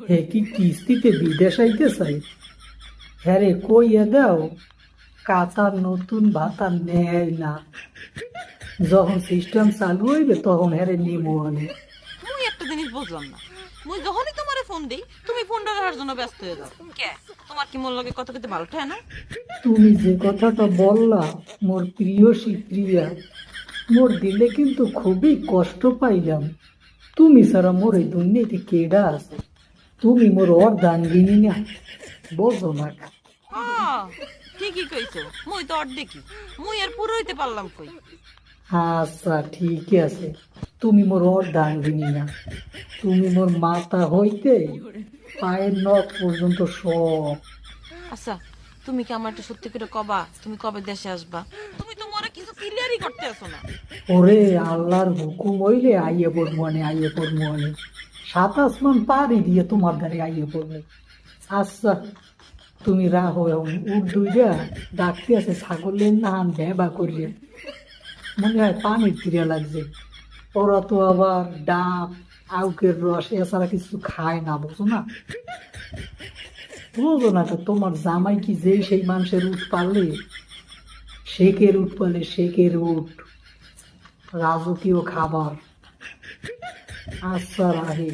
হে কি কিস্তিতে বিদেশ আইতে চাই? হ্যাঁ রে কইয়া দাও, কাতার নতুন ভাতা নেয় না। যখন সিস্টেম চালু হইবে তখন হ্যারে নিমো আনে। মুই একটা জিনিস বুঝলাম না, মুই যখনই তোমারে ফোন দিই তুমি ফোনটা ধরার জন্য ব্যস্ত হয়ে যাও কে? তোমার কি মোর লগে কথা কইতে ভালো ঠায় না? তুমি যে কথাটা বললা, মোর প্রিয় প্রিয়া, মোর দিলে কিন্তু খুবই কষ্ট পাইলাম। তুমি ছাড়া মোর এই দুনিয়াতে কেডা আছে? তুমি মোর অর্ধাঙ্গিনী না, বোঝো না? হ্যাঁ, ঠিকই কইছো, মুই তো অর্ধেকই, মুই আর পুরো হইতে পারলাম কই। আচ্ছা ঠিক আছে, তুমি মোর অর্ধাঙ্গিনী না, তুমি মোর মাথা হইতে পায়ের নখ পর্যন্ত সব। আচ্ছা, তুমি কি আমার একটা সত্যি করে কবা তুমি কবে দেশে আসবা? তুমি তো মরে কিছু ক্লিয়ারই করতে আসো না। ওরে, আল্লাহর হুকুম হইলে আইয়ে পড়বো আনে, আইয়ে পড়বো আনে, সাত আসমান পাড়ি দিয়ে তোমার দ্বারে আইয়ে পড়বো। আচ্ছা, তুমি রাহো, এখন উর্দুইরা ডাকতে আছে ছাগলের নাম ভেবা করিয়ে, মনে হয় পানির তীরে লাগছে। ওরা তো আবার ডাব, আউকের রস এছাড়া কিছু খায় না, বুঝো না? বুঝো না তো, তোমার জামাই কি যেই সেই মানুষের উঠ পারলে, শেখের উঠ পালে, শেখের উঠ রাজকীয় খাবার। আচ্ছা রাহে।